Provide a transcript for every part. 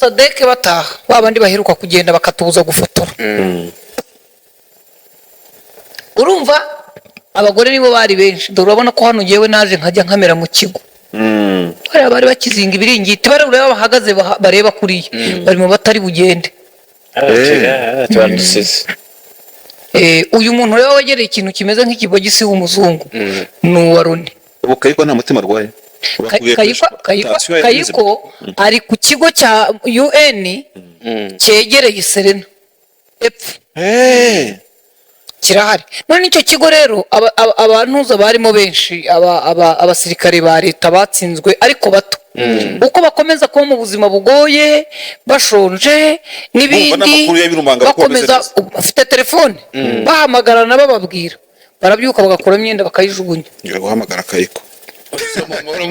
Sadeke bataha babandi baheruka kugenda bakatubuza gufotora. Urumva abagore nibo bari benshi, dore urabona ko hano ngewe naje nkajya nkamera mu kigo. Bari bakizinga ibiringiti, bari ureba bahagaze bareba kuriya, bari mu batari bugende. Uyu muntu rero wagereye ikintu kimeze nk'ikigo gisi w'umuzungu n'uwa Loni. Ubu Kayiko nta mutima arwaye. Kayiko ari ku kigo cya UN cyegereye Serena epfo. Kirahari. None icyo kigo rero abantuza barimo benshi, abasirikare ba leta batsinzwe ariko bato. Uko bakomeza kuba mu buzima bugoye, bashonje n'ibindi, bakomeza afite telefone bahamagarana bababwira, barabyuka bagakora imyenda bakayijugunya. Ngira guhamagara Kayiko.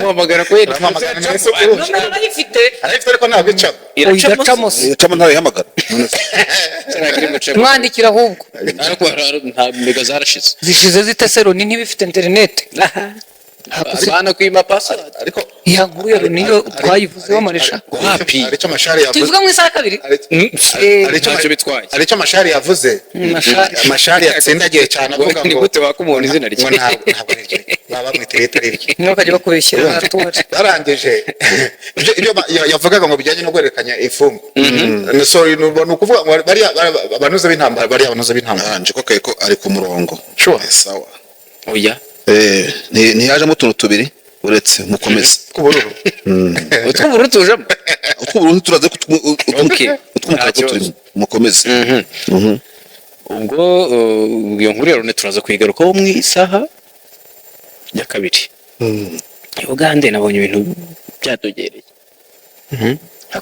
Muhamagara ko yera arayifite ariko ntabwo icamo Iracamo ntawe ihamagara. mwandikira ahubwo ariko nta mega zarashize zishize zite Loni ntibifite internet. abana kwima password Ariko iya nkuru ya Loni niyo twayivuzeho maresha wapi Arico mashari yavuze. tuvuga mu isaha kabiri. ntacyo bitwaye Arico mashari yavuze. Mashari yatsindagiye cyane avuga ni ngo gute wakumubona izina rye ntabwo baba bamwitereta riri. ntukajye bakubeshyera abaturage. Barangije ibyo yavugaga ngo bijyanye no gwerekanya ifungu. Sorry no kuvuga ngo bari abanuza b'intambara bari abanuza b'intambara. nje ko Kayiko ari ku murongo. Sure. Sawa. oya Ntiyajemo utuntu tubiri uretse mukomeze. Kubururu. utwuburu tujamo Utwubururu turaze utwumukara turi mukomeze. ubwo iyo nkuru ya Loni turaza kuyigarukaho mu isaha ya kabiri. Uganda nabonye ibintu byatogereye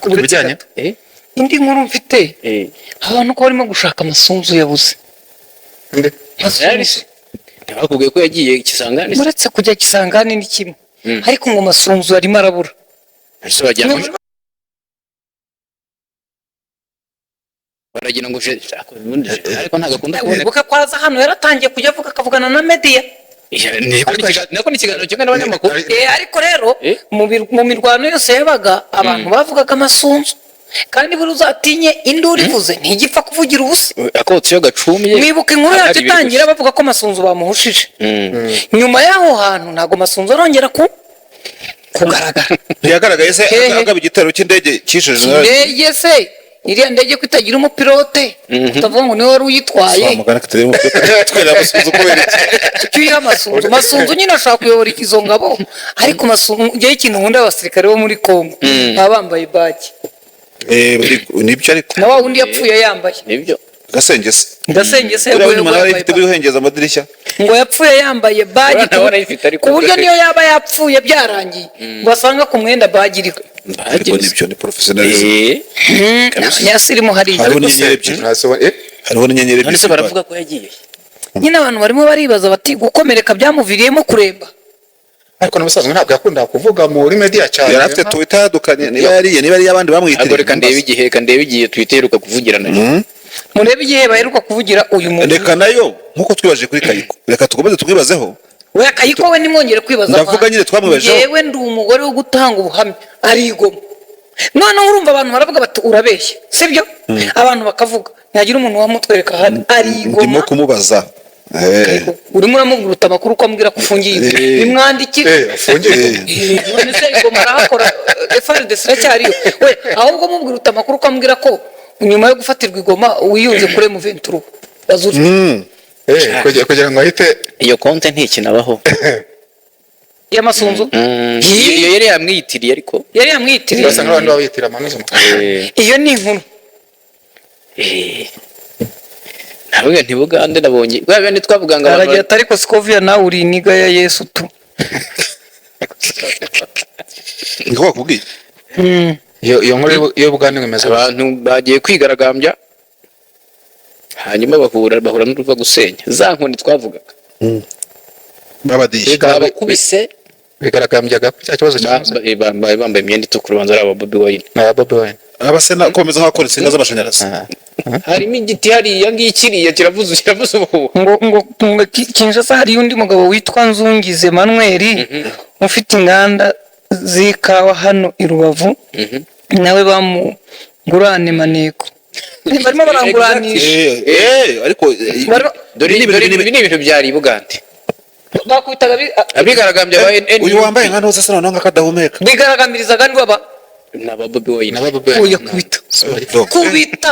Kubijyanye indi nkuru mfite abantu ko barimo gushaka amasunzu yabuze. nde Masunzu bakubwiye ko yagiye Kisangani muretse kujya Kisangani ni kimwe, ariko ngo masunzu arimo arabura. ese bajyana baragira ngo ariko ntago akunda kuboneka. Wibuka ko aza hano yaratangiye kujya avuga akavugana na media. nako ni ikiganiro kimwe n'abanyamakuru Ariko rero mu mirwano yose yabaga abantu bavugaga amasunzu, kandi buri uzatinye induru ivuze ntigipfa kuvugira ubusa. akotse yo gacumye Mwibuka inkuru yacu itangira bavuga ko amasunzu bamuhushije. Nyuma y'aho hantu ntago amasunzu arongera kugaragara. Ntiyagaragaye se agaba igitero cy'indege cyisheje. Indege se iriya ndege ko itagira umupilote, utavuga ngo niwe wari uyitwaye. Mugana katari mu twera gusubiza kubera iki. Cyuye amasunzu nyine ashaka kuyobora izo ngabo, ariko amasunzu gihe ikintu nkunda abasirikare bo muri Kongo baba bambaye baji. Nibyo ariko Na wa wundi yapfuye yambaye nibyo gasengese. Gasengese Uriya nyuma nawe ifite bihengeza amadirishya. ngo yapfuye yambaye baji, ariko ku buryo niyo yaba yapfuye byarangiye basanga ku mwenda baji iriho. Ariko nibyo ni professionalism. Nyasirimu hariya. Hariho n'inyenyeri ebyiri. Hariho n'inyenyeri none se ebyiri. baravuga ko yagiye Nyine abantu barimo baribaza bati gukomereka byamuviriyemo kuremba. ariko n'ubusanzwe ntabwo yakundaga kuvuga muri media cyane. Yari afite Twitter yadukanye niba yari abandi bamwitiriye. agore kandebe igihe twiteruka kuvugirana Murebe igihe baheruka kuvugira uyu muntu. Reka nayo nkuko twibaje kuri Kayiko. Reka tukomeze twibazeho. We Kayiko we nimwongere kwibaza. Ndavuga nyine twamwibajeho. Yewe ndi umugore wo gutanga ubuhamya arigoma. None urumva abantu baravuga bati urabeshya, sibyo? Abantu bakavuga nyagira umuntu wamutwereka hano arigoma. Ndimo kumubaza. Urimo uramubwira amakuru ko ambwira ko ufungiye. Bimwandikire. Afungiye. None se igoma arahakora FRDC cyariyo. We ahubwo mubwira amakuru ko ambwira ko nyuma yo gufatirwa igoma wiyunze kure mu Ventura. Bazuri. Kugira ngo ahite iyo konte ntikinabaho y'amasunzu. iyo yari yamwitiriye ariko Yari yamwitiriye. basa nk'abandi babitira amanuza mu Iyo ni inkuru. ntabwo ntibugande nabonye bene twavuga ngo Aragira atari ko Scovia nawe uri iniga ya Yesu tu. Ngo bakubwiye. iyo nkuru yo bugande ngemeza abantu bagiye kwigaragambya hanyuma bahura n'uruva gusenya za nkoni twavugaga Babadisha. bakubise bigaragambyaga cya kibazo bambaye imyenda itukura banza ari aba Bobi Wine na Bobi Wine. Abasena komeza nkakora insinga z'amashanyarazi. harimo igiti hariya ngikiriya kiravuze ubu ngo Kinshasa hari undi mugabo witwa Nzungize Emmanuel ufite inganda z'ikawa hano i Rubavu nawe bamugurane maneko barimo baranguranisha ariko dore ibi ni ibintu byari i Bugande bakubitaga abigaragambya ba uyu wambaye nka ntuza se noneho nk'akadahumeka bigaragambirizaga ni baba n'aba Bobi Wine n'abababe oya kubita kubita